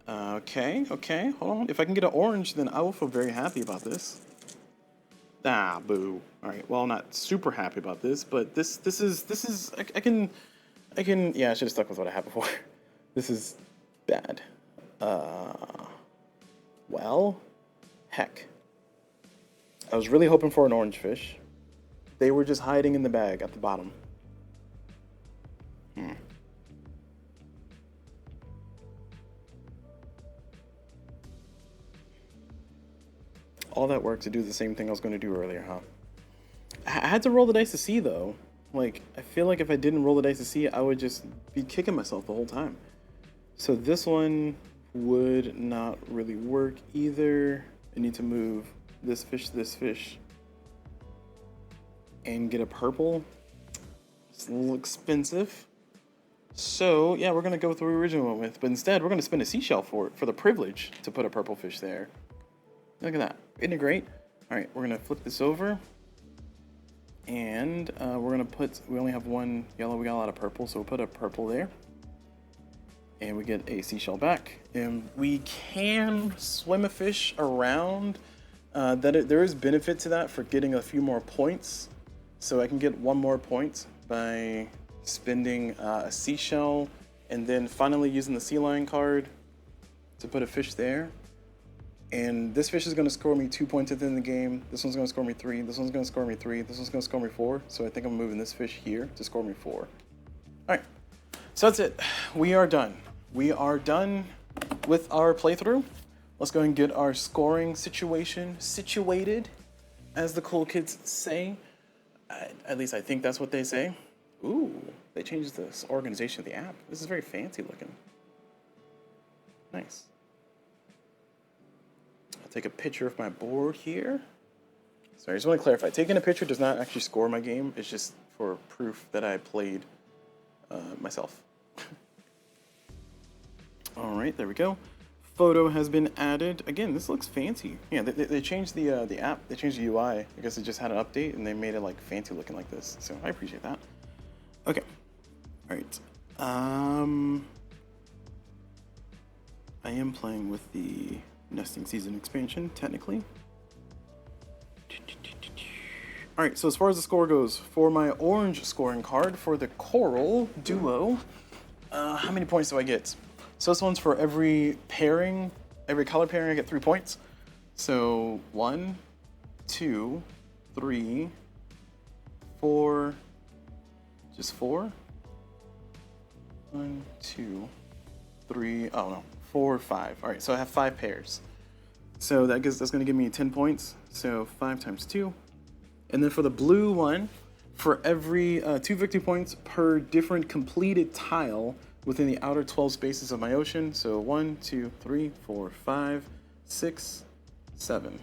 Okay, hold on. If I can get an orange, then I will feel very happy about this. Ah, boo. All right. Well, not super happy about this, but this is. I can. Yeah, I should have stuck with what I had before. This is bad. Well, heck. I was really hoping for an orange fish. They were just hiding in the bag at the bottom. All that work to do the same thing I was going to do earlier, huh? I had to roll the dice to see, though. Like, I feel like if I didn't roll the dice to see, I would just be kicking myself the whole time. So this one would not really work either. I need to move this fish, and get a purple. It's a little expensive. So, yeah, we're going to go with what we originally went with. But instead, we're going to spend a seashell for the privilege to put a purple fish there. Look at that. Isn't it great? All right, we're going to flip this over. And we're going to put, we only have one yellow. We got a lot of purple, so we'll put a purple there. And we get a seashell back. And we can swim a fish around. There is benefit to that for getting a few more points. So I can get 1 more point by spending a seashell and then finally using the sea lion card to put a fish there. And this fish is going to score me 2 points at the end of the game. This one's going to score me 3. This one's going to score me 3. This one's going to score me 4. So I think I'm moving this fish here to score me 4. All right. So that's it. We are done. We are done with our playthrough. Let's go and get our scoring situation situated, as the cool kids say. At least I think that's what they say. Ooh, they changed this organization of the app. This is very fancy looking. Nice. I'll take a picture of my board here. Sorry, I just want to clarify. Taking a picture does not actually score my game. It's just for proof that I played myself. All right, there we go. Photo has been added. Again, this looks fancy. Yeah, they changed the app. They changed the UI. I guess it just had an update, and they made it like fancy looking like this. So I appreciate that. Okay. All right. I am playing with the nesting season expansion, technically. All right, so as far as the score goes, for my orange scoring card for the Coral Duo, how many points do I get? So this one's for every pairing, every color pairing, I get 3 points. So 1, 2, 3, 4, just 4. 1, 2, 3, oh no, 4, 5. All right, so I have 5 pairs. So that's going to give me 10 points. So 5 times 2. And then for the blue one, for every 2 victory points per different completed tile within the outer 12 spaces of my ocean. So 1, 2, 3, 4, 5, 6, 7.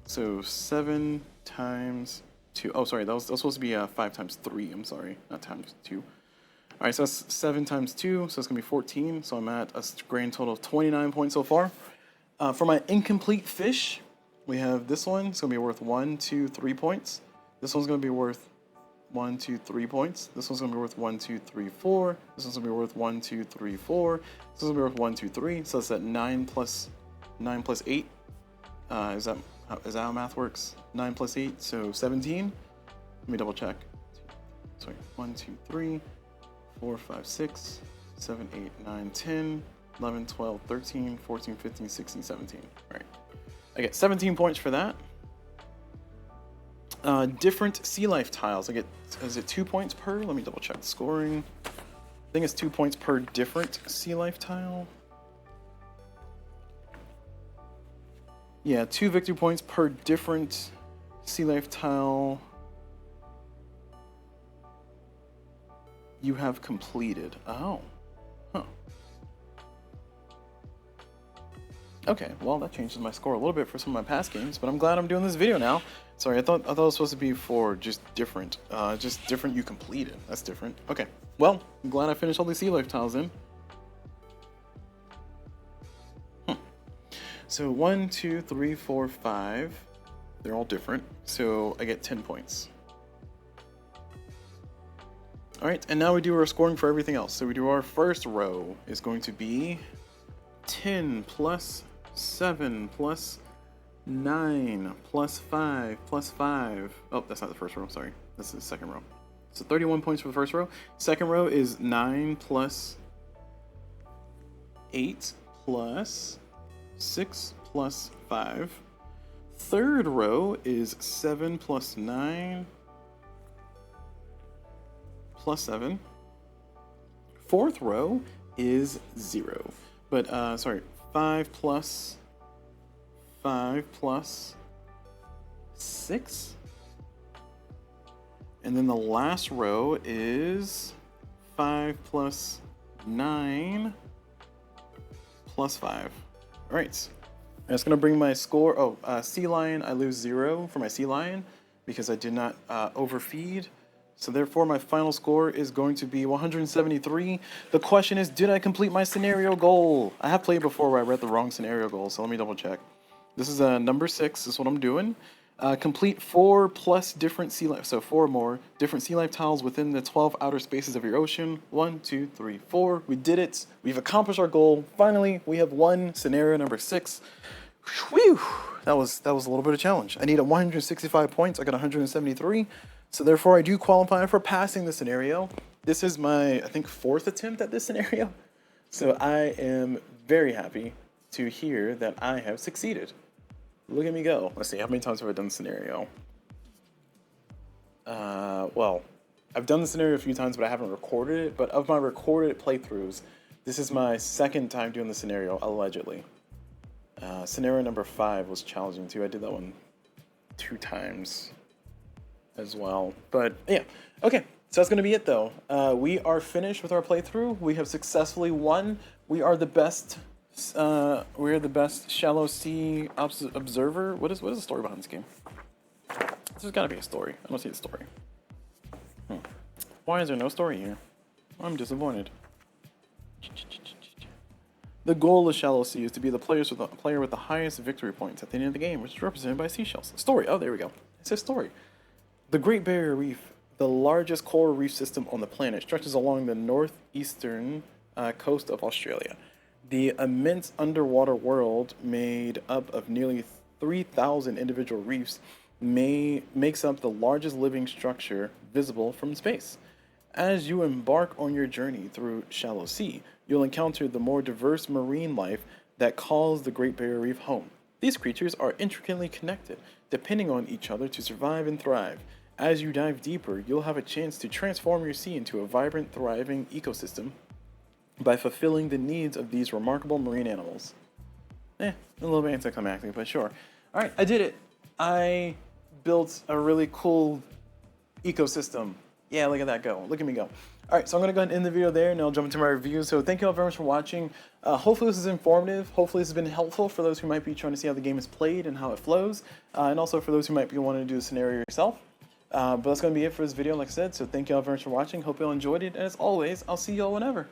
So 7 times 2. Oh, sorry, that was supposed to be 5 times 3. I'm sorry, not times 2. All right, so that's 7 times 2, so it's going to be 14. So I'm at a grand total of 29 points so far. For my incomplete fish, we have this one. It's going to be worth 1, 2, 3 points. This one's going to be worth 1, 2, 3 points. This one's going to be worth 1, 2, 3, 4. This one's going to be worth 1, 2, 3, 4. This one's going to be worth 1, 2, 3. So that's at 9 plus 8. Is that how math works? 9 plus 8, so 17. Let me double check. Sorry, 1, 2, 3, 4, 5, 6, 7, 8, 9, 10, 11, 12, 13, 14, 15, 16, 17. All right. I get 17 points for that. Different sea life tiles. I get, is it 2 points per? Let me double check the scoring. I think it's 2 points per different sea life tile. Yeah, 2 victory points per different sea life tile you have completed. Oh. Huh. Okay, well that changes my score a little bit for some of my past games, but I'm glad I'm doing this video now. Sorry, I thought it was supposed to be for just different you completed. That's different. Okay, well, I'm glad I finished all these sea life tiles in. So 1, 2, 3, 4, 5. They're all different, so I get 10 points. All right, and now we do our scoring for everything else. So we do our first row is going to be 10 plus 7 plus 9 plus 5 plus 5. Oh, that's not the first row, sorry. This is the second row. So 31 points for the first row. Second row is 9 plus 8 plus 6 plus 5. Third row is 7 plus 9 plus 7. Fourth row is 0. But, sorry, 5 plus 5 plus 6. And then the last row is 5 plus 9 plus 5. All right. That's going to bring my score. Oh, Sea Lion, I lose 0 for my Sea Lion because I did not overfeed. So therefore, my final score is going to be 173. The question is, did I complete my scenario goal? I have played before where I read the wrong scenario goal, so let me double check. This is number 6. This is what I'm doing. Complete 4 plus different sea life, so 4 more different sea life tiles within the 12 outer spaces of your ocean. 1, 2, 3, 4. We did it. We've accomplished our goal. Finally, we have won scenario number 6. Whew! That was a little bit of a challenge. I needed 165 points. I got 173. So therefore, I do qualify for passing the scenario. This is my, I think, 4th attempt at this scenario. So I am very happy to hear that I have succeeded. Look at me go. Let's see, how many times have I done the scenario? Well, I've done the scenario a few times, but I haven't recorded it. But of my recorded playthroughs, this is my 2nd time doing the scenario, allegedly. Scenario number 5 was challenging too. I did that one 2 times as well. But yeah, okay. So that's going to be it though. We are finished with our playthrough. We have successfully won. We are the best. We're the best shallow sea observer. What is the story behind this game? There's got to be a story. I don't see the story. Why is there no story here? I'm disappointed. The goal of Shallow Sea is to be the player with the highest victory points at the end of the game, which is represented by seashells. Story. Oh, there we go. It says story. The Great Barrier Reef, the largest coral reef system on the planet, stretches along the northeastern coast of Australia. The immense underwater world, made up of nearly 3,000 individual reefs, makes up the largest living structure visible from space. As you embark on your journey through Shallow Sea, you'll encounter the more diverse marine life that calls the Great Barrier Reef home. These creatures are intricately connected, depending on each other to survive and thrive. As you dive deeper, you'll have a chance to transform your sea into a vibrant, thriving ecosystem by fulfilling the needs of these remarkable marine animals. A little bit anticlimactic, but sure. All right, I did it. I built a really cool ecosystem. Yeah, look at that go. Look at me go. All right, so I'm going to go ahead and end the video there, and I'll jump into my review. So thank you all very much for watching. Hopefully this is informative. Hopefully this has been helpful for those who might be trying to see how the game is played and how it flows, and also for those who might be wanting to do the scenario yourself. But that's going to be it for this video, like I said. So thank you all very much for watching. Hope you all enjoyed it. And as always, I'll see you all whenever.